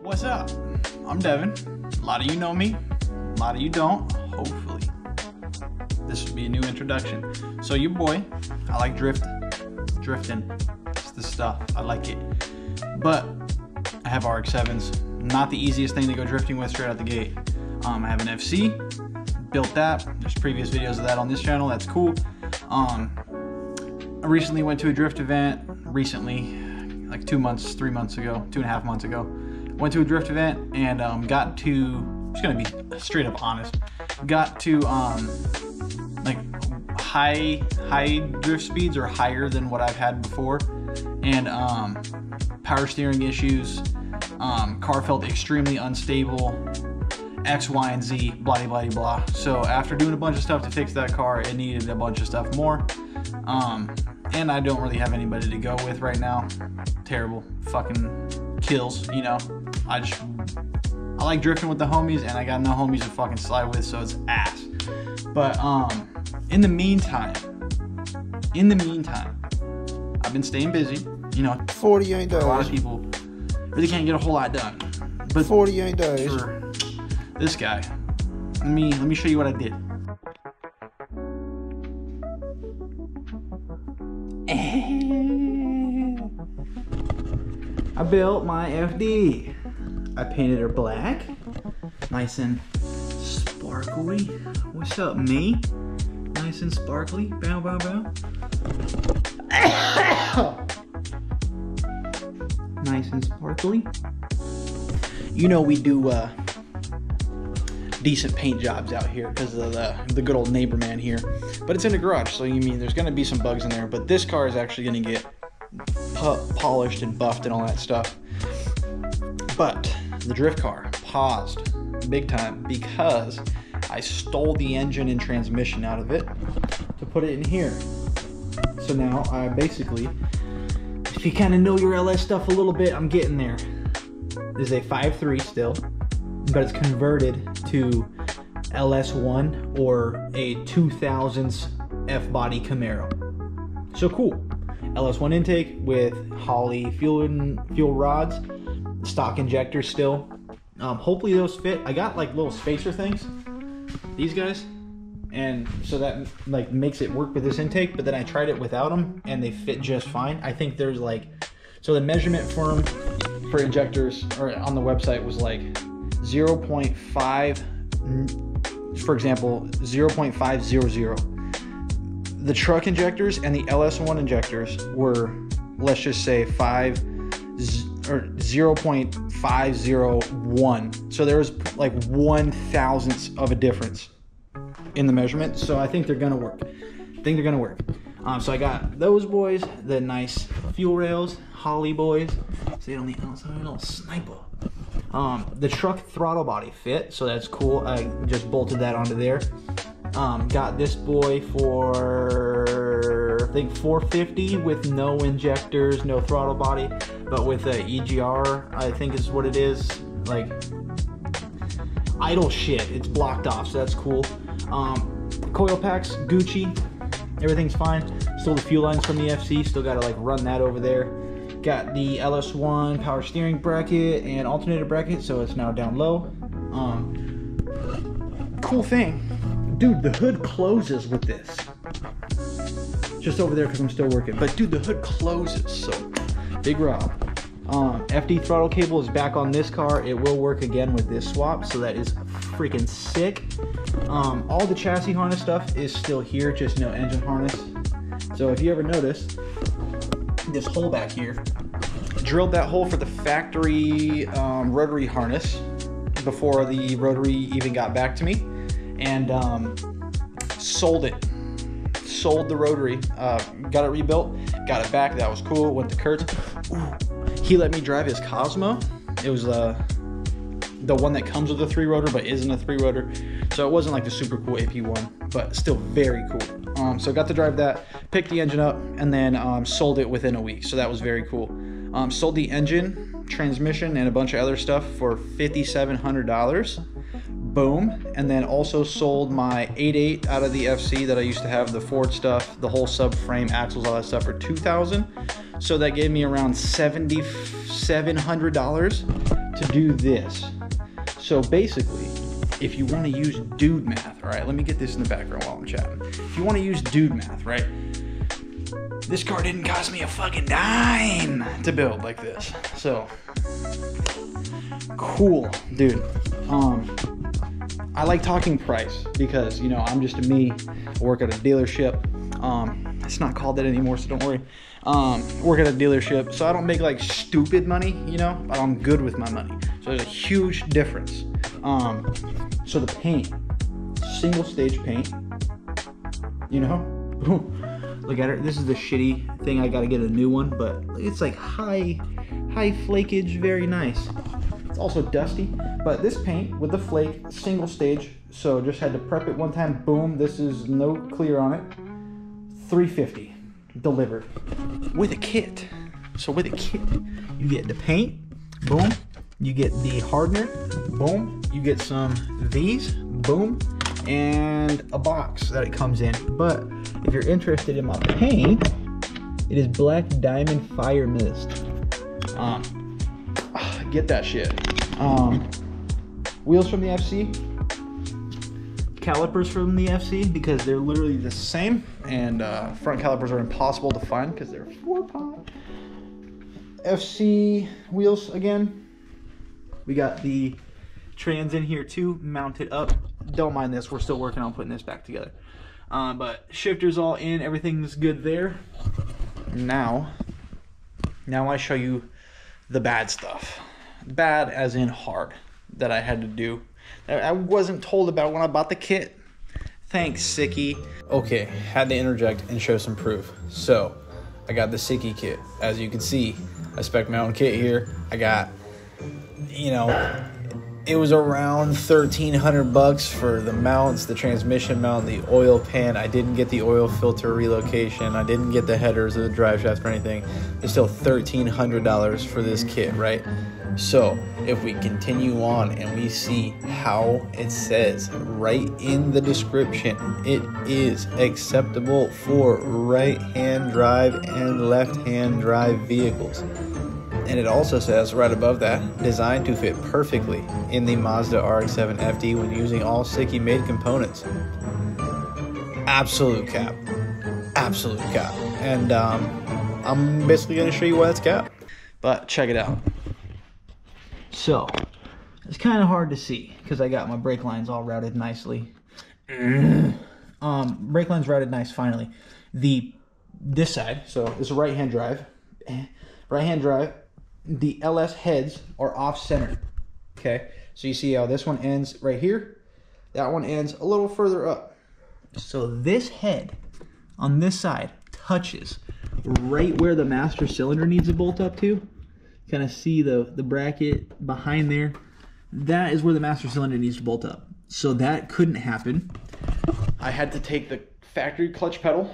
What's up? I'm Devin. A lot of you know me, a lot of you don't, hopefully. This will be a new introduction. So your boy, I like drifting. It's the stuff, I like it. But I have RX7s, not the easiest thing to go drifting with straight out the gate. I have an FC, built that. There's previous videos of that on this channel, that's cool. I recently went to a drift event, like 3 months ago, 2.5 months ago. Went to a drift event and got to, I'm just gonna be straight up honest, got to like high drift speeds or higher than what I've had before, and power steering issues, car felt extremely unstable, X, Y, and Z, blah, blah, blah. So after doing a bunch of stuff to fix that car, it needed a bunch of stuff more. And I don't really have anybody to go with right now. Terrible fucking kills, you know. I like drifting with the homies, and I got no homies to fucking slide with, so it's ass. But in the meantime, I've been staying busy. You know, 48 days. A lot of people really can't get a whole lot done. But 48 days. For this guy, let me show you what I did. I built my FD. I painted her black, nice and sparkly. What's up, me? Nice and sparkly. Bow, bow, bow. Nice and sparkly. You know we do decent paint jobs out here because of the good old neighbor man here. But it's in the garage, so you mean there's gonna be some bugs in there. But this car is actually gonna get polished and buffed and all that stuff. But the drift car paused big time because I stole the engine and transmission out of it to put it in here. So now I basically, if you kind of know your LS stuff a little bit, I'm getting there. This is a 5.3 still, but it's converted to LS1 or a 2000s F-body Camaro. So cool. LS1 intake with Holley fuel rods, stock injectors still. Hopefully those fit. I got like little spacer things, these guys, and so that like makes it work with this intake. But then I tried it without them, and they fit just fine. I think there's like, so the measurement for injectors or on the website was like 0.5, for example, 0.500. The truck injectors and the LS1 injectors were, let's just say 0.501. So there was like 1/1000th of a difference in the measurement. So I think they're gonna work. So I got those boys, the nice fuel rails, Holley boys. See it on the outside, a little sniper. The truck throttle body fit, so that's cool. I just bolted that onto there. Got this boy for, I think, $450 with no injectors, no throttle body, but with a EGR, I think is what it is. Like, idle shit, it's blocked off, so that's cool. Coil packs, Gucci, everything's fine. Still the fuel lines from the FC, still gotta like run that over there. Got the LS1 power steering bracket and alternator bracket, so it's now down low. Cool thing. Dude, the hood closes with this. Just over there because I'm still working. But dude, the hood closes, so big Rob. FD throttle cable is back on this car. It will work again with this swap, so that is freaking sick. All the chassis harness stuff is still here, just no engine harness. So if you ever notice, this hole back here, drilled that hole for the factory rotary harness before the rotary even got back to me. And sold the rotary, got it rebuilt, got it back, that was cool. Went to Kurt's. Ooh. He let me drive his Cosmo. It was the one that comes with a 3-rotor but isn't a 3-rotor, so it wasn't like the super cool AP1, but still very cool. So I got to drive that, picked the engine up, and then sold it within a week, so that was very cool. Sold the engine, transmission, and a bunch of other stuff for $5,700. Boom. And then also sold my 8.8 out of the FC that I used to have, the Ford stuff, the whole subframe, axles, all that stuff, for $2,000. So that gave me around $7,700 to do this. So basically, if you want to use dude math, all right, let me get this in the background while I'm chatting. If you want to use dude math, right, this car didn't cost me a fucking dime to build like this. So, cool, dude. I like talking price because, you know, I'm just a me. I work at a dealership. It's not called that anymore, so don't worry. Work at a dealership, so I don't make like stupid money, you know, but I'm good with my money. So there's a huge difference. So the paint, single stage paint, you know, look at it. This is the shitty thing. I got to get a new one, but it's like high flakage, very nice. It's also dusty, but this paint with the flake, single stage, so just had to prep it one time, boom, this is no clear on it, $350 delivered with a kit. So with a kit, you get the paint, boom, you get the hardener, boom, you get some of these, boom, and a box that it comes in. But if you're interested in my paint, it is Black Diamond Fire Mist. Get that shit. Wheels from the FC, calipers from the FC, because they're literally the same, and front calipers are impossible to find because they're 4-pot. FC wheels again. We got the trans in here too, mounted up. Don't mind this, we're still working on putting this back together. But shifters all in, everything's good there. Now I show you the bad stuff. Bad as in hard, that I had to do, that I wasn't told about when I bought the kit. Thanks, Sicky. Okay, had to interject and show some proof. So, I got the Sicky kit. As you can see, I spec my own kit here. I got, you know, it was around $1,300 for the mounts, the transmission mount, the oil pan. I didn't get the oil filter relocation. I didn't get the headers or the drive shaft or anything. It's still $1,300 for this kit, right? So if we continue on and we see how it says right in the description, it is acceptable for right-hand drive and left-hand drive vehicles. And it also says right above that, designed to fit perfectly in the Mazda RX7 FD when using all Sicky made components. Absolute cap. Absolute cap. And I'm basically going to show you why it's cap. But check it out. So, it's kind of hard to see because I got my brake lines all routed nicely. Brake lines routed nice finally. This side, so it's a right-hand drive. Right-hand drive. The LS heads are off-center, okay? So you see how this one ends right here? That one ends a little further up. So this head on this side touches right where the master cylinder needs to bolt up to. Kind of see the bracket behind there. That is where the master cylinder needs to bolt up. So that couldn't happen. I had to take the factory clutch pedal,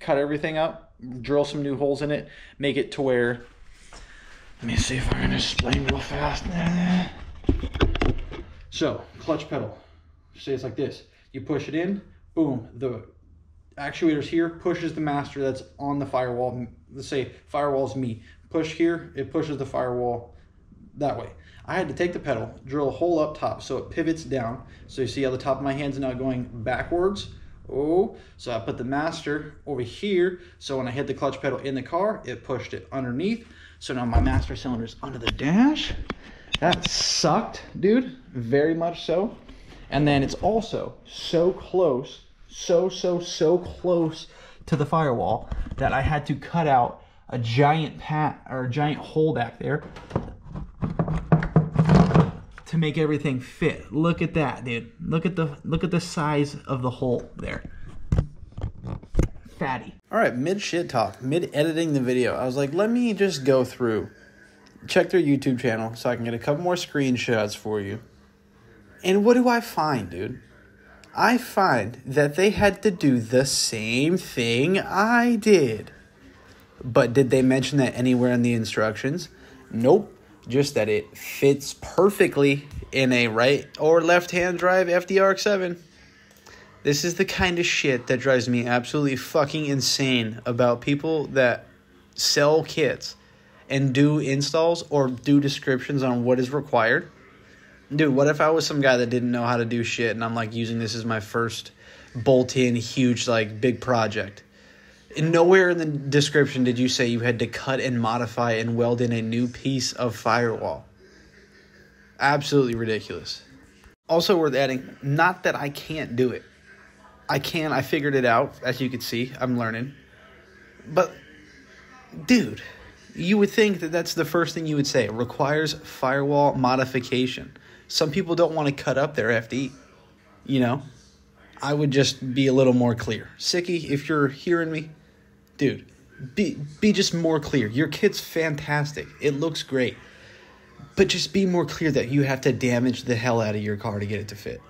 cut everything up, drill some new holes in it, make it to where... Let me see if I can explain real fast. So, clutch pedal. Say it's like this. You push it in, boom. The actuator's here, pushes the master that's on the firewall. Let's say firewall's me. Push here, it pushes the firewall that way. I had to take the pedal, drill a hole up top so it pivots down. So you see how the top of my hand's now going backwards. Oh, so I put the master over here. So when I hit the clutch pedal in the car, it pushed it underneath. So now my master cylinder's under the dash. That sucked, dude. Very much so. And then it's also so close, so close to the firewall that I had to cut out a giant giant hole back there to make everything fit. Look at that, dude. Look at the size of the hole there. Fatty. All right, mid shit talk, mid editing the video, I was like, let me just go through, check their YouTube channel so I can get a couple more screenshots for you. And what do I find, dude? I find that they had to do the same thing I did. But did they mention that anywhere in the instructions? Nope. Just that it fits perfectly in a right or left-hand drive FD-RX7. This is the kind of shit that drives me absolutely fucking insane about people that sell kits and do installs or do descriptions on what is required. Dude, what if I was some guy that didn't know how to do shit and I'm like using this as my first bolt-in huge like big project? And nowhere in the description did you say you had to cut and modify and weld in a new piece of firewall. Absolutely ridiculous. Also worth adding, not that I can't do it. I can, I figured it out, as you can see, I'm learning. But, dude, you would think that that's the first thing you would say. It requires firewall modification. Some people don't want to cut up their FD, you know? I would just be a little more clear. Sicky, if you're hearing me, dude, be just more clear. Your kit's fantastic. It looks great. But just be more clear that you have to damage the hell out of your car to get it to fit.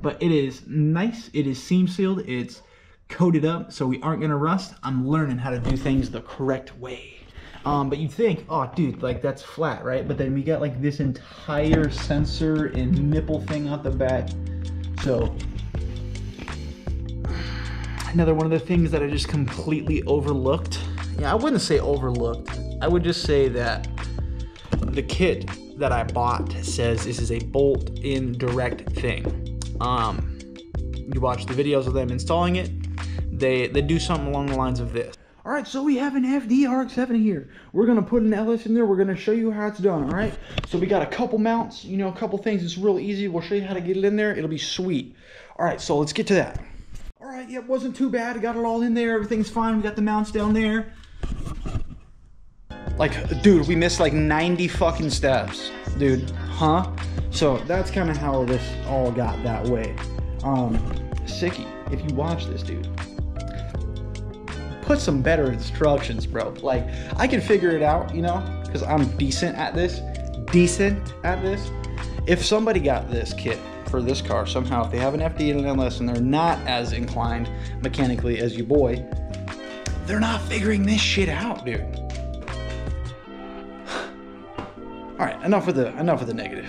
But it is nice. It is seam sealed. It's coated up so we aren't going to rust. I'm learning how to do things the correct way. But you think, oh, dude, like that's flat, right? But then we got like this entire sensor and nipple thing out the back. So another one of the things that I just completely overlooked. Yeah, I wouldn't say overlooked. I would just say that the kit that I bought says this is a bolt-in direct thing. You watch the videos of them installing it, they do something along the lines of this. All right, so we have an FD RX7 here. We're gonna put an LS in there. We're gonna show you how it's done, all right? So we got a couple mounts, you know, a couple things. It's real easy. We'll show you how to get it in there. It'll be sweet. All right, so let's get to that. All right, yeah, it wasn't too bad. I got it all in there. Everything's fine. We got the mounts down there. Like, dude, we missed like 90 fucking steps, dude, huh? So that's kind of how this all got that way. Sicky, if you watch this, dude, put some better instructions, bro. Like, I can figure it out, you know, because I'm decent at this. If somebody got this kit for this car somehow, if they have an FD and an LS and they're not as inclined mechanically as you boy, they're not figuring this shit out, dude. All right, enough with the negative.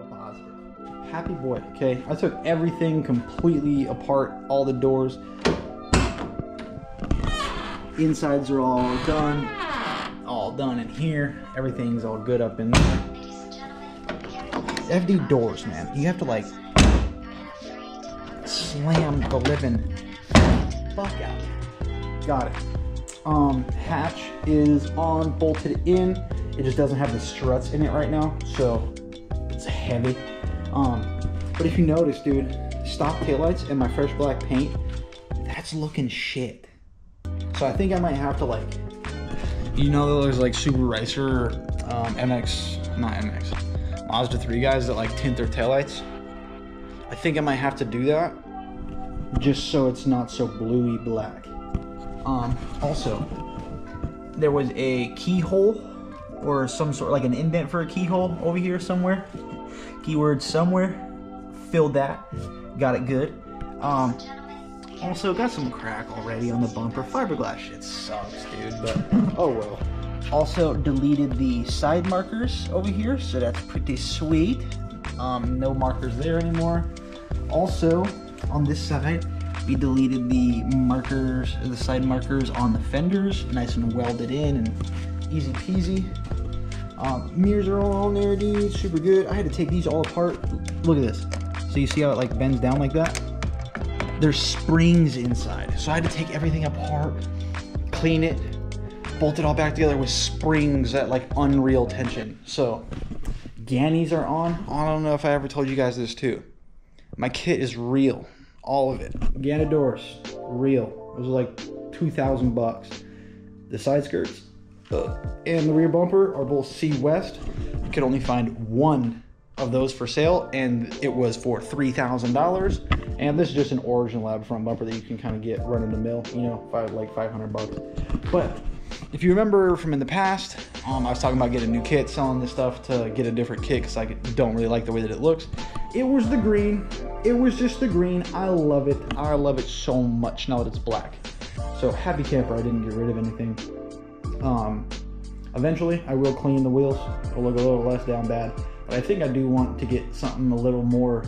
Positive. Happy boy, okay? I took everything completely apart, all the doors. Insides are all done in here. Everything's all good up in there. FD doors, man. You have to like slam the living fuck out. Got it. Hatch is on, bolted in. It just doesn't have the struts in it right now, so it's heavy. But if you notice, dude, stock taillights and my fresh black paint, that's looking shit. So I think I might have to like, you know, those like Subaru Racer, Mazda 3 guys that like tint their taillights. I think I might have to do that just so it's not so bluey black. Also, there was a keyhole or some sort, like an indent for a keyhole over here somewhere. Keyword somewhere. Filled that. Got it good. Also got some crack already on the bumper. Fiberglass shit sucks, dude, but oh well. Also deleted the side markers over here, so that's pretty sweet. No markers there anymore. Also, on this side, we deleted the markers, the side markers on the fenders, nice and welded in and easy peasy. Mirrors are all on there, dude, super good. I had to take these all apart. Look at this. So you see how it like bends down like that? There's springs inside. So I had to take everything apart, clean it, bolt it all back together with springs at like unreal tension. So Gannies are on. I don't know if I ever told you guys this too. My kit is real. All of it. Ganna doors, real. It was like 2,000 bucks. The side skirts and the rear bumper are both C West. You could only find one of those for sale, and it was for $3,000. And this is just an Origin Lab front bumper that you can kind of get run in the mill, you know, like 500 bucks. But if you remember from in the past, I was talking about getting a new kit, selling this stuff to get a different kit because I don't really like the way that it looks. It was the green. It was just the green. I love it. I love it so much now that it's black. So happy camper, I didn't get rid of anything. Eventually, I will clean the wheels. It'll look a little less down bad. But I think I do want to get something a little more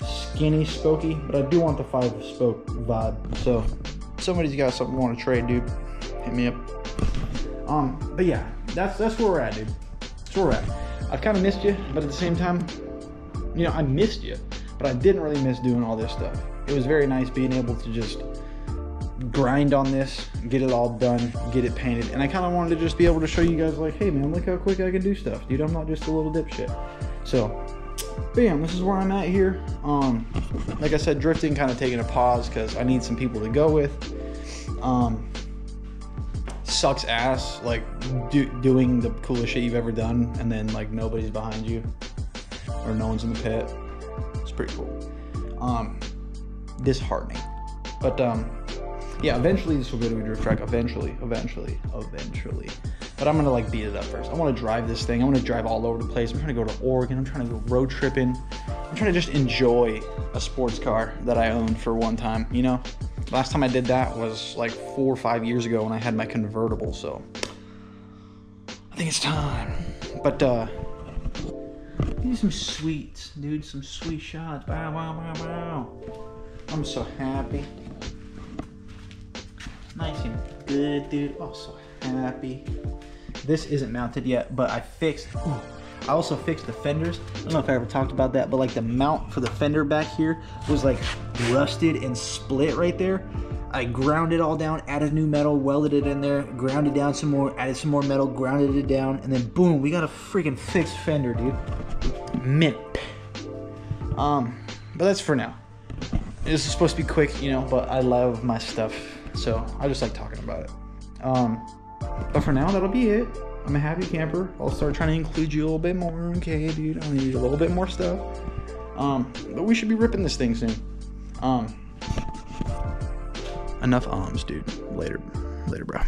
skinny, spokey. But I do want the 5-spoke vibe. So if somebody's got something you want to trade, dude, hit me up. But yeah, that's where we're at, dude. That's where we're at. I've kind of missed you, but at the same time, you know, I missed you, but I didn't really miss doing all this stuff. It was very nice being able to just grind on this, get it all done, get it painted, and I kind of wanted to just be able to show you guys, like, hey man, look how quick I can do stuff, dude. I'm not just a little dipshit. So, bam, this is where I'm at here. Like I said, drifting kind of taking a pause because I need some people to go with. Sucks ass, like doing the coolest shit you've ever done, and then like nobody's behind you, or no one's in the pit. It's pretty cool. Disheartening, but yeah, eventually this will go to a drift track. Eventually. But I'm gonna like beat it up first. I want to drive this thing. I want to drive all over the place. I'm trying to go to Oregon. I'm trying to go road tripping. I'm trying to just enjoy a sports car that I owned for one time. You know, last time I did that was like 4 or 5 years ago when I had my convertible. So I think it's time. But these some sweets, dude. Some sweet shots. Wow, wow, wow, wow. I'm so happy. Nice and good, dude. Oh, so happy. This isn't mounted yet, but I also fixed the fenders. I don't know if I ever talked about that, but like the mount for the fender back here was like rusted and split right there. I ground it all down, added new metal, welded it in there, ground it down some more, added some more metal, grounded it down, and then boom, we got a freaking fixed fender, dude. Mint. But that's for now. This is supposed to be quick, you know, but I love my stuff, so I just like talking about it. But for now, that'll be it. I'm a happy camper. I'll start trying to include you a little bit more, okay, dude? I'll need a little bit more stuff. But we should be ripping this thing soon. Enough dude. Later, bro.